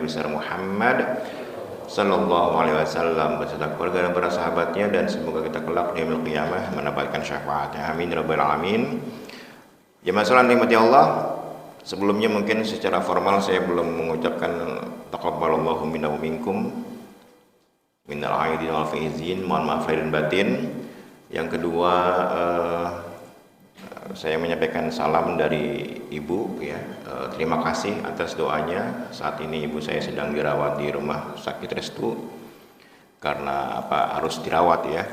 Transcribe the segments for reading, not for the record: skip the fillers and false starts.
besar Muhammad sallallahu alaihi wasallam beserta keluarga dan para sahabatnya, dan semoga kita kelak di yaumil qiyamah mendapatkan syafaatnya. Amin ya rabbal alamin. Jemaah salat nikmati Allah, sebelumnya mungkin secara formal saya belum mengucapkan taqabbalallahu minna wa minkum minal aidin wal faizin, mohon maaf lahir dan batin. Yang kedua, saya menyampaikan salam dari ibu ya. Terima kasih atas doanya. Saat ini ibu saya sedang dirawat di rumah sakit Restu karena harus dirawat ya.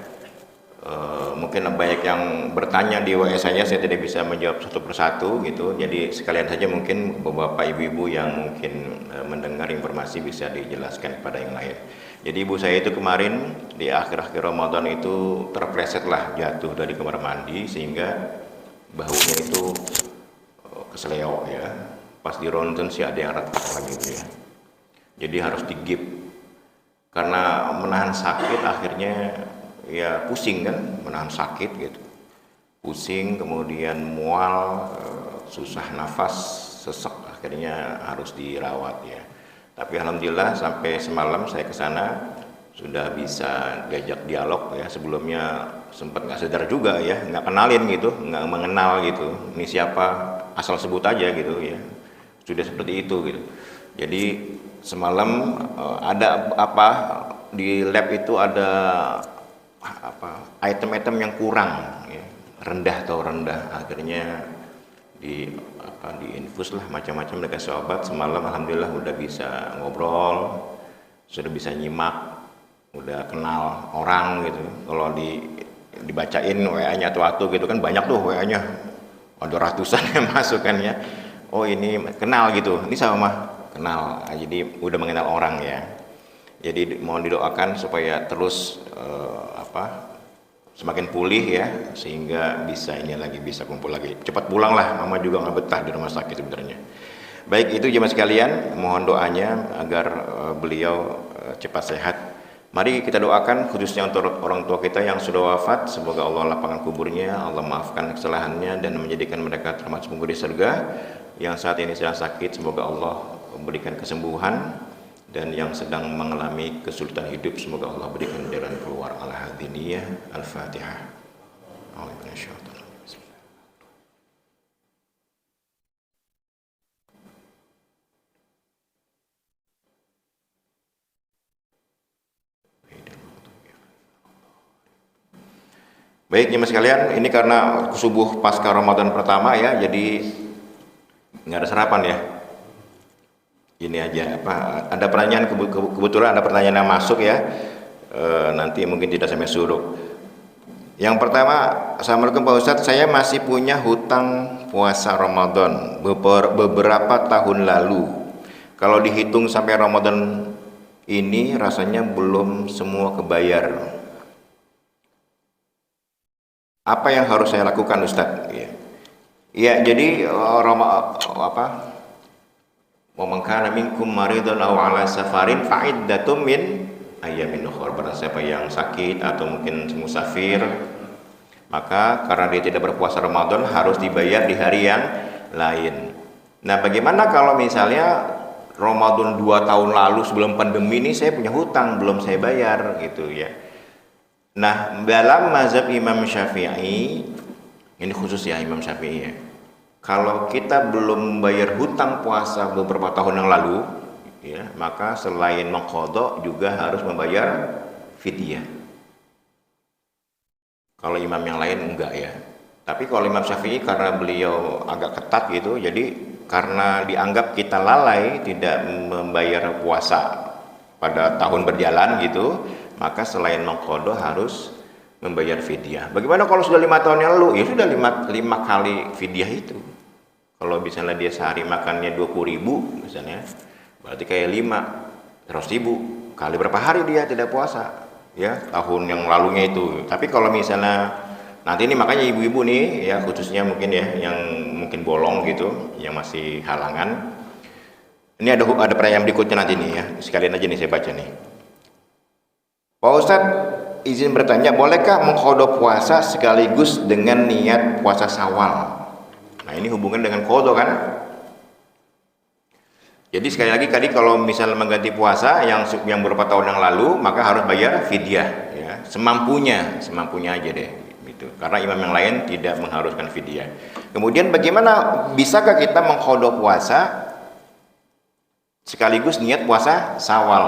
Mungkin banyak yang bertanya di WA saya tidak bisa menjawab satu persatu gitu. Jadi sekalian saja mungkin bapak ibu-ibu yang mungkin mendengar informasi bisa dijelaskan kepada yang lain. Jadi ibu saya itu kemarin di akhir-akhir Ramadan itu terplesetlah jatuh dari kamar mandi sehingga bahunya itu keseleo ya. Pas di ronsen sih ada yang retak lagi gitu ya. Jadi harus digip karena menahan sakit, akhirnya ya pusing kan, menahan sakit gitu, pusing, kemudian mual, susah nafas, sesek, akhirnya harus dirawat ya. Tapi alhamdulillah sampai semalam saya ke sana sudah bisa diajak dialog ya. Sebelumnya sempat nggak sadar juga ya, nggak kenalin gitu, nggak mengenal gitu, ini siapa, asal sebut aja gitu ya, sudah seperti itu gitu. Jadi semalam ada di lab itu ada item-item yang kurang ya, rendah, akhirnya di infus lah macam-macam dikasih obat. Semalam alhamdulillah udah bisa ngobrol, sudah bisa nyimak, udah kenal orang gitu. Kalau dibacain WA-nya atau gitu kan banyak tuh WA-nya, ada ratusan yang masuk kan ya. Oh ini kenal gitu, ini sama kenal, jadi udah mengenal orang ya. Jadi mohon didoakan supaya terus semakin pulih ya, sehingga bisa kumpul lagi. Cepat pulang lah, mama juga nggak betah di rumah sakit sebenarnya. Baik, itu jemaah sekalian, mohon doanya agar beliau cepat sehat. Mari kita doakan khususnya untuk orang tua kita yang sudah wafat, semoga Allah lapangkan kuburnya, Allah maafkan kesalahannya dan menjadikan mereka termasuk penghuni surga. Yang saat ini sedang sakit, semoga Allah memberikan kesembuhan, dan yang sedang mengalami kesulitan hidup, semoga Allah berikan jalan keluar. Al-Hadiniyah, Al-Fatihah. Baik jemaah sekalian, ini karena subuh pasca Ramadan pertama ya, jadi nggak ada sarapan ya. Ini aja ada pertanyaan, kebetulan ada pertanyaan yang masuk ya, nanti mungkin tidak sampai suruh. Yang pertama, Assalamualaikum Pak Ustadz, saya masih punya hutang puasa Ramadan beberapa tahun lalu. Kalau dihitung sampai Ramadan ini rasanya belum semua kebayar. Apa yang harus saya lakukan Ustadz? Ya, jadi wa man kana minkum maridan aw ala safarin fa iddatum min ayyamin ukhra. Barang siapa yang sakit atau mungkin musafir, maka karena dia tidak berpuasa Ramadan harus dibayar di hari yang lain. Nah, bagaimana kalau misalnya Ramadan 2 tahun lalu sebelum pandemi ini saya punya hutang belum saya bayar gitu ya. Nah, dalam mazhab Imam Syafi'i, ini khusus ya Imam Syafi'i ya, kalau kita belum bayar hutang puasa beberapa tahun yang lalu, ya, maka selain mengqadha juga harus membayar fidyah. Kalau imam yang lain enggak ya. Tapi kalau Imam Syafi'i karena beliau agak ketat gitu, jadi karena dianggap kita lalai tidak membayar puasa pada tahun berjalan gitu, maka selain mengqadha harus membayar fidyah. Bagaimana kalau sudah 5 tahun yang lalu? Ya sudah 5 kali fidyah itu. Kalau misalnya dia sehari makannya 20.000 misalnya, berarti kayak 100.000 kali berapa hari dia tidak puasa ya tahun yang lalunya itu. Tapi kalau misalnya nanti ini, makanya ibu-ibu nih ya, khususnya mungkin ya yang mungkin bolong gitu, yang masih halangan, ini ada pertanyaan berikutnya nanti nih ya, sekalian aja nih saya baca nih. Pak Ustadz, izin bertanya, bolehkah mengqadha puasa sekaligus dengan niat puasa Syawal? Nah, ini hubungan dengan qadha kan? Jadi sekali lagi tadi kalau misalnya mengganti puasa yang beberapa tahun yang lalu, maka harus bayar fidyah ya, semampunya aja deh gitu. Karena imam yang lain tidak mengharuskan fidyah. Kemudian bagaimana bisakah kita mengqadha puasa sekaligus niat puasa Syawal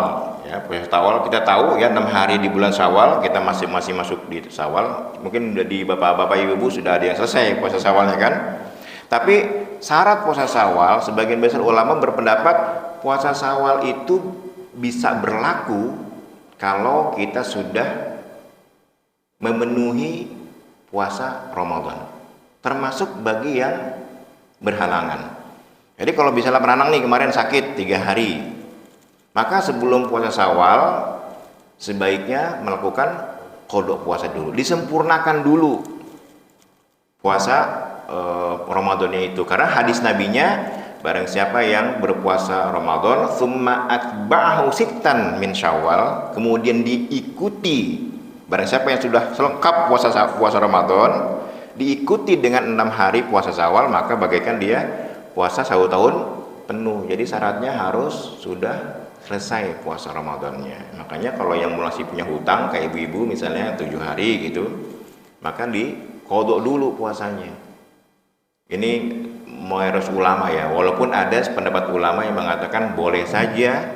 ya? Puasa Syawal kita tahu ya 6 hari di bulan Syawal, kita masih masuk di Syawal. Mungkin di bapak-bapak ibu-ibu sudah ada yang selesai puasa Syawalnya kan. Tapi syarat puasa Syawal, sebagian besar ulama berpendapat puasa Syawal itu bisa berlaku kalau kita sudah memenuhi puasa Ramadan, termasuk bagi yang berhalangan. Jadi kalau misalnya penanang nih kemarin sakit 3 hari, maka sebelum puasa Syawal sebaiknya melakukan qadha puasa dulu, disempurnakan dulu puasa Ramadannya itu, karena hadis nabinya barang siapa yang berpuasa Ramadan tsumma atba'ahu sittan min Syawal, kemudian diikuti, barang siapa yang sudah selengkap puasa Ramadan diikuti dengan 6 hari puasa Syawal, maka bagaikan dia puasa 1 tahun penuh. Jadi syaratnya harus sudah selesai puasa Ramadannya. Makanya kalau yang masih punya hutang kayak ibu-ibu misalnya 7 hari gitu, maka diqadha dulu puasanya. Ini mayoritas ulama ya, walaupun ada pendapat ulama yang mengatakan boleh saja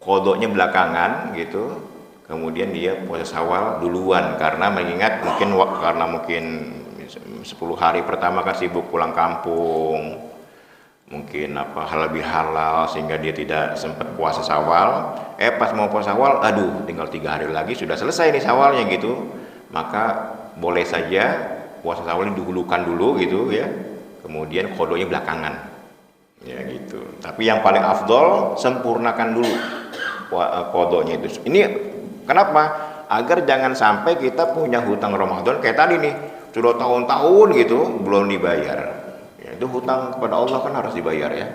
qadhanya belakangan gitu, kemudian dia puasa Syawal duluan, karena mengingat mungkin 10 hari pertama kan sibuk pulang kampung, mungkin lebih halal sehingga dia tidak sempat puasa Syawal. Pas mau puasa Syawal, aduh tinggal 3 hari lagi sudah selesai nih Syawalnya gitu, maka boleh saja puasa Syawal didahulukan dulu gitu ya, kemudian qadhanya belakangan ya gitu. Tapi yang paling afdol sempurnakan dulu qadhanya itu. Ini kenapa? Agar jangan sampai kita punya hutang Ramadan kayak tadi nih, sudah tahun-tahun gitu belum dibayar ya, itu hutang kepada Allah kan harus dibayar ya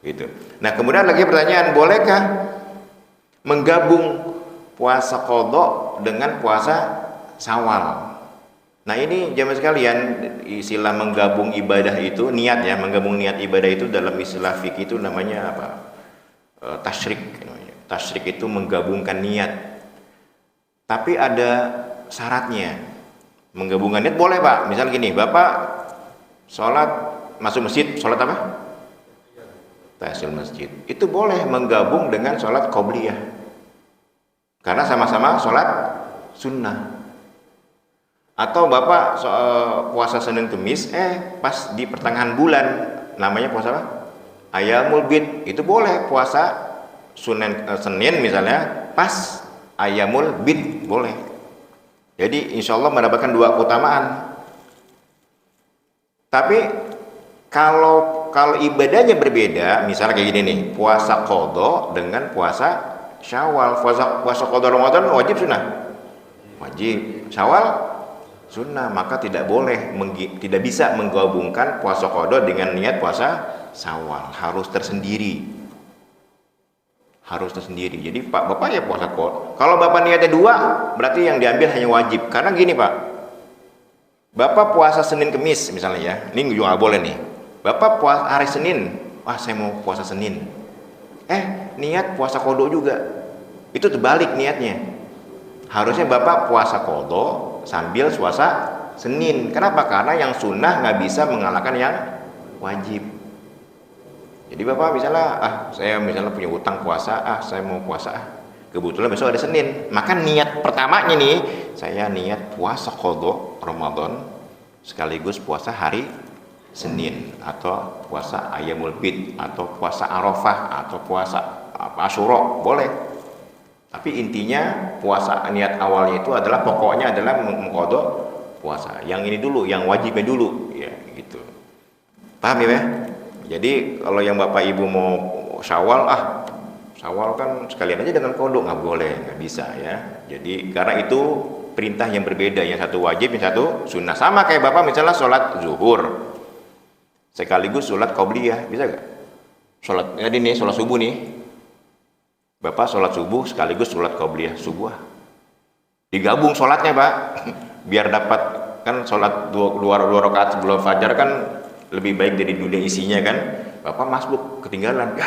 gitu. Nah kemudian lagi pertanyaan, bolehkah menggabung puasa qadha dengan puasa Syawal? Nah ini jamaah sekalian, istilah menggabung ibadah itu, niat ya, menggabung niat ibadah itu dalam istilah fikih itu namanya apa? Tasyrik. Tasyrik itu menggabungkan niat. Tapi ada syaratnya. Menggabungkan niat boleh Pak. Misal gini, Bapak sholat masuk masjid, sholat apa? Tahiyatul masjid. Itu boleh menggabung dengan sholat qobliyah. Karena sama-sama sholat sunnah. Atau Bapak puasa Senin Kemis, pas di pertengahan bulan, namanya puasa apa? Ayyamul Bid. Itu boleh puasa Senin misalnya, pas Ayyamul Bid boleh. Jadi insya Allah mendapatkan 2 keutamaan. Tapi kalau ibadahnya berbeda, misalnya kayak gini nih, puasa qadha dengan puasa Syawal. Puasa qadha Ramadan wajib sunnah? Wajib. Syawal sunnah, maka tidak bisa menggabungkan puasa qadha dengan niat puasa Syawal, harus tersendiri. Jadi Bapak ya puasa qadha. Kalau Bapak niatnya 2, berarti yang diambil hanya wajib. Karena gini Pak, Bapak puasa Senin Kemis misalnya ya, ini juga nggak boleh nih. Bapak puasa hari Senin, saya mau puasa Senin, niat puasa qadha juga, itu terbalik niatnya. Harusnya Bapak puasa qadha sambil puasa Senin. Kenapa? Karena yang sunnah nggak bisa mengalahkan yang wajib. Jadi Bapak misalnya, saya misalnya punya hutang puasa, saya mau puasa, kebetulan besok ada Senin, maka niat pertamanya nih, saya niat puasa qadha Ramadan sekaligus puasa hari Senin, atau puasa Ayyamul Bid, atau puasa Arafah, atau puasa Asyura, boleh. Tapi intinya puasa niat awalnya itu adalah pokoknya adalah mengqadha puasa. Yang ini dulu, yang wajibnya dulu ya gitu. Paham ya? Jadi kalau yang Bapak Ibu mau Syawal, Syawal kan sekalian aja dengan qadha, nggak boleh, nggak bisa ya. Jadi karena itu perintah yang berbeda, yang satu wajib, yang satu sunnah. Sama kayak Bapak misalnya sholat zuhur sekaligus sholat qobliyah, bisa nggak? Sholat subuh nih. Bapak sholat subuh sekaligus sholat qobliyah subuh, digabung sholatnya Pak, biar dapat kan sholat dua rakaat sebelum fajar kan lebih baik dari dunia isinya kan. Bapak masbuk ketinggalan,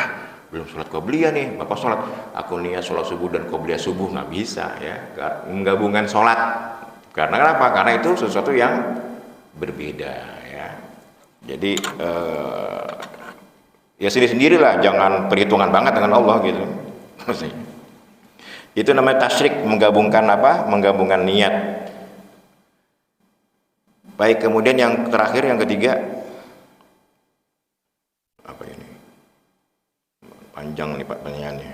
belum sholat qobliyah nih, Bapak sholat, aku niat sholat subuh dan qobliyah subuh, nggak bisa ya, menggabungkan sholat. Karena kenapa? Karena itu sesuatu yang berbeda ya. Jadi ya sendiri-sendirilah, jangan perhitungan banget dengan Allah gitu. Itu namanya tasyrik, menggabungkan apa? Menggabungkan niat. Baik, kemudian yang terakhir, yang ketiga, apa ini? Panjang nih Pak pertanyaannya.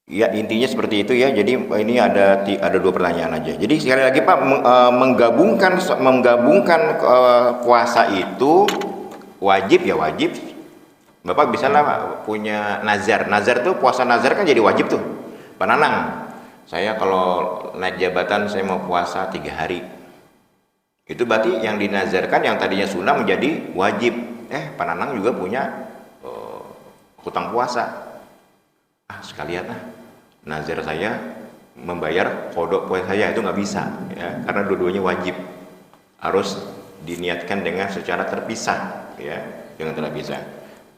Ya intinya seperti itu ya. Jadi ini ada dua pertanyaan aja. Jadi sekali lagi Pak, menggabungkan puasa itu wajib ya wajib. Bapak bisa lah punya nazar. Nazar tuh, puasa nazar kan jadi wajib tuh. Pak Nanang, saya kalau naik jabatan saya mau puasa 3 hari. Itu berarti yang dinazarkan yang tadinya sunnah menjadi wajib. Pak Nanang juga punya hutang puasa. Sekalian nazar saya membayar kodok puasa saya, itu nggak bisa ya, karena dua-duanya wajib, harus diniatkan dengan secara terpisah ya, dengan terpisah.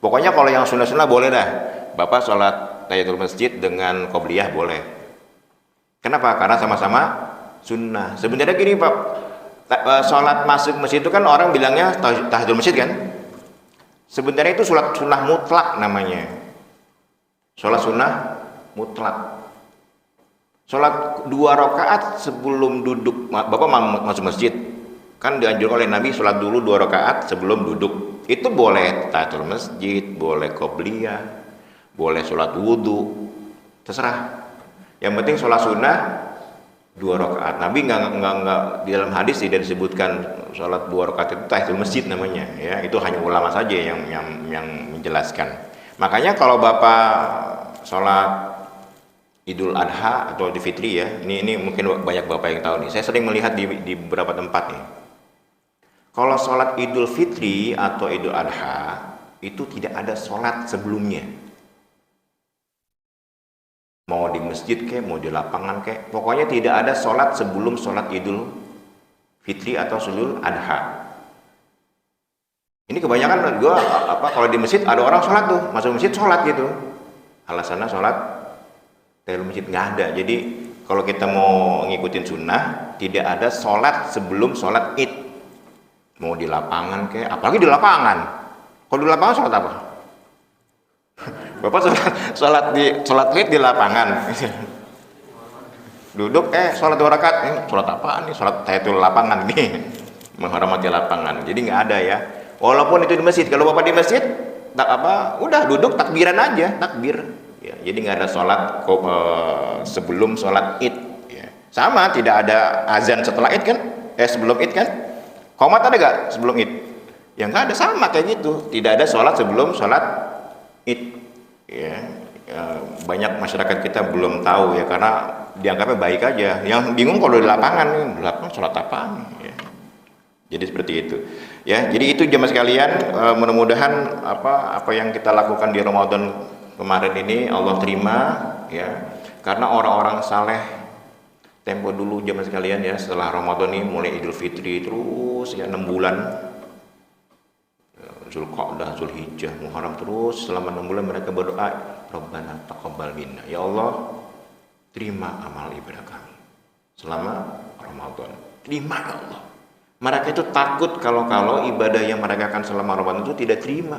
Pokoknya kalau yang sunnah-sunnah boleh dah, Bapak sholat tahiyatul masjid dengan qobliyah boleh. Kenapa? Karena sama-sama sunnah. Sebenarnya gini Pak, sholat masuk masjid itu kan orang bilangnya tahiyatul masjid kan, sebenarnya itu sholat sunnah mutlak namanya, sholat sunnah mutlak. Sholat 2 rakaat sebelum duduk, Bapak masuk masjid kan dianjurkan oleh Nabi sholat dulu 2 rakaat sebelum duduk. Itu boleh tahiyatul masjid, boleh qobliyah, boleh sholat wudhu, terserah. Yang penting sholat sunnah 2 rakaat. Nabi nggak di dalam hadis tidak disebutkan sholat 2 rakaat itu tahiyatul masjid namanya ya. Itu hanya ulama saja yang menjelaskan. Makanya kalau Bapak sholat Idul Adha atau Idul Fitri ya, ini mungkin banyak Bapak yang tahu nih. Saya sering melihat di beberapa tempat nih. Kalau sholat Idul Fitri atau Idul Adha itu tidak ada sholat sebelumnya. Mau di masjid kek, mau di lapangan kek, pokoknya tidak ada sholat sebelum sholat Idul Fitri atau Idul Adha. Ini kebanyakan gue kalau di masjid ada orang sholat tuh, masuk masjid sholat gitu. Alasannya sholat tahiyatul masjid, nggak ada. Jadi kalau kita mau ngikutin sunnah, tidak ada sholat sebelum sholat id. Mau di lapangan kayak, apalagi di lapangan. Kalau di lapangan sholat apa? Bapak sholat id di lapangan. Duduk sholat 2 rakaat. Sholat apaan nih? Sholat tahiyatul lapangan nih. Menghormati lapangan. Jadi nggak ada ya. Walaupun itu di masjid. Kalau Bapak di masjid, udah duduk takbiran aja, takbir. Ya, jadi nggak ada sholat sebelum sholat id ya. Sama, tidak ada azan setelah id kan, sebelum id kan. Qomat ada nggak sebelum id? Ya nggak ada, sama kayak gitu, tidak ada sholat sebelum sholat id ya. Banyak masyarakat kita belum tahu ya, karena dianggapnya baik aja. Yang bingung kalau di lapangan nih, di lapangan sholat apaan ya. Jadi seperti itu ya. Jadi itu jemaah sekalian, mudah-mudahan apa yang kita lakukan di Ramadan kemarin ini Allah terima ya, karena orang-orang saleh tempo dulu jemaah sekalian ya, setelah Ramadan ini mulai Idul Fitri terus ya 6 bulan, Zulqa'dah, Zulhijjah, Muharram, terus selama 6 bulan mereka berdoa, Rabbana taqabbal minna, ya Allah terima amal ibadah kami selama Ramadan, terima ya Allah. Mereka itu takut kalau ibadah yang mereka akan selama Ramadan itu tidak terima.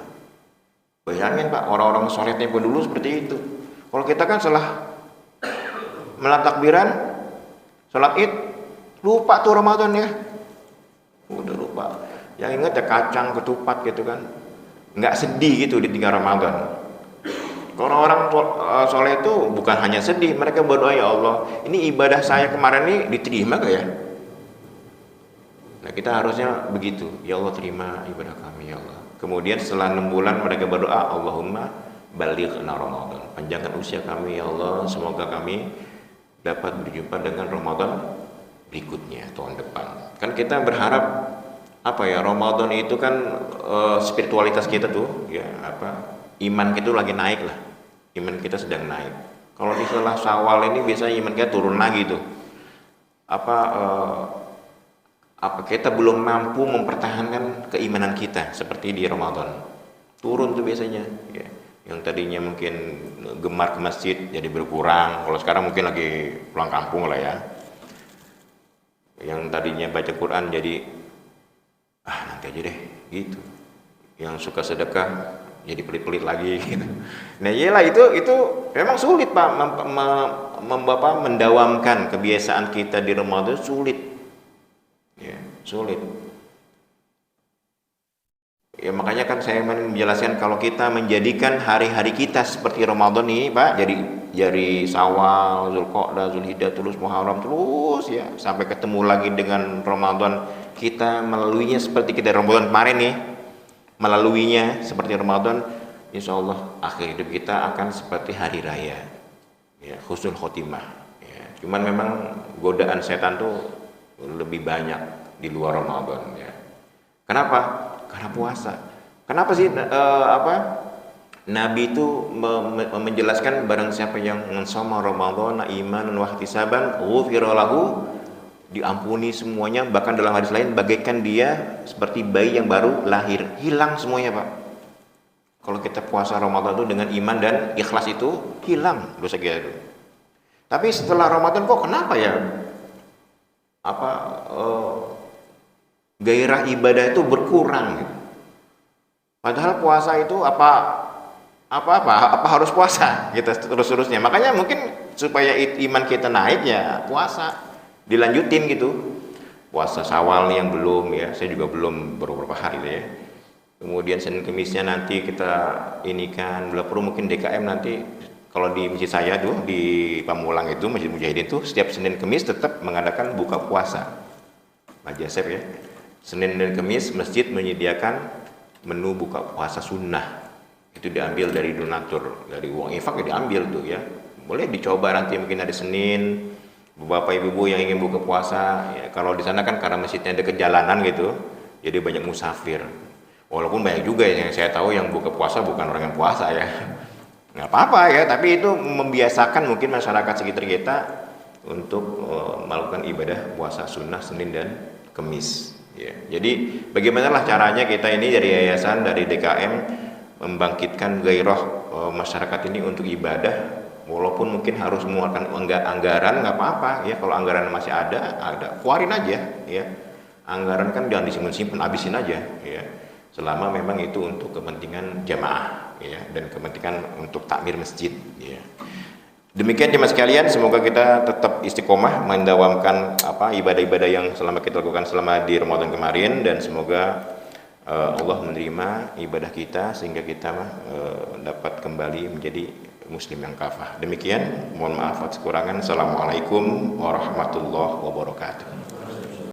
Bayangin Pak, orang-orang soleh tempo dulu seperti itu. Kalau kita kan setelah melat takbiran, sholat id, lupa tuh Ramadan ya. Udah lupa. Yang ingat ya kacang, ketupat gitu kan. Nggak sedih gitu ditinggal Ramadan. Kalau orang soleh itu bukan hanya sedih, mereka berdoa, ya Allah, ini ibadah saya kemarin ini diterima gak ya? Nah kita harusnya begitu, ya Allah terima ibadah kami ya Allah. Kemudian setelah 6 bulan mereka berdoa, Allahumma balighna Ramadan, panjangkan usia kami ya Allah, semoga kami dapat berjumpa dengan Ramadan berikutnya tahun depan. Kan kita berharap Ramadan itu kan spiritualitas kita tuh ya iman kita lagi naik lah, iman kita sedang naik. Kalau di setelah Syawal ini biasanya iman kita turun lagi tuh apa kita belum mampu mempertahankan keimanan kita seperti di Ramadan. Turun tuh biasanya ya. Yang tadinya mungkin gemar ke masjid jadi berkurang. Kalau sekarang mungkin lagi pulang kampung lah ya. Yang tadinya baca Quran jadi nanti aja deh gitu. Yang suka sedekah jadi pelit-pelit lagi gitu. Nah iyalah itu memang sulit Pak mendawamkan kebiasaan kita di Ramadan, sulit ya, sulit ya. Makanya kan saya menjelaskan kalau kita menjadikan hari-hari kita seperti Ramadan nih Pak, jadi Syawal, Zulqa'dah, Zulhijjah, terus Muharram, terus ya sampai ketemu lagi dengan Ramadan, kita melaluinya seperti kita Ramadan kemarin nih, melaluinya seperti Ramadan, insya Allah akhir hidup kita akan seperti hari raya ya, husnul khotimah ya. Cuman memang godaan setan tuh lebih banyak di luar Ramadan ya. Kenapa? Karena puasa. Kenapa sih Nabi itu menjelaskan barang siapa yang shoma Ramadan imanan wa ihtisaban ghufira lahu, diampuni semuanya, bahkan dalam hadis lain bagaikan dia seperti bayi yang baru lahir, hilang semuanya Pak. Kalau kita puasa Ramadan itu dengan iman dan ikhlas itu hilang dosa kita itu. Tapi setelah Ramadan kok kenapa ya gairah ibadah itu berkurang gitu. Padahal puasa itu apa harus puasa kita terus-terusnya. Makanya mungkin supaya iman kita naik ya puasa dilanjutin gitu. Puasa Syawal yang belum ya, saya juga belum beberapa hari ya. Kemudian Senin Kemisnya nanti kita ini kan bila perlu mungkin DKM nanti, kalau di masjid saya tuh di Pamulang itu Masjid Mujahidin tuh setiap Senin Kemis tetap mengadakan buka puasa. Majasep ya. Senin dan Kemis masjid menyediakan menu buka puasa sunnah. Itu diambil dari donatur, dari uang infak ya diambil tuh ya. Boleh dicoba nanti mungkin hari Senin. Bapak ibu yang ingin buka puasa ya, kalau di sana kan karena masjidnya dekat jalanan gitu, jadi banyak musafir. Walaupun banyak juga yang saya tahu yang buka puasa bukan orang yang puasa ya, nggak apa-apa ya, tapi itu membiasakan mungkin masyarakat sekitar kita untuk melakukan ibadah puasa sunnah Senin dan Kemis ya. Jadi bagaimanalah caranya kita ini dari yayasan, dari DKM membangkitkan gairah masyarakat ini untuk ibadah. Walaupun mungkin harus mengeluarkan anggaran, nggak apa-apa ya, kalau anggaran masih ada keluarin aja ya. Anggaran kan jangan disimpan-simpan, habisin aja ya. Selama memang itu untuk kepentingan jamaah ya, dan kepentingan untuk takmir masjid ya. Demikian jemaah sekalian, semoga kita tetap istiqomah mendawamkan ibadah-ibadah yang selama kita lakukan selama di Ramadan kemarin, dan semoga Allah menerima ibadah kita sehingga kita dapat kembali menjadi muslim yang kafah. Demikian, mohon maaf atas kekurangan. Assalamualaikum warahmatullahi wabarakatuh.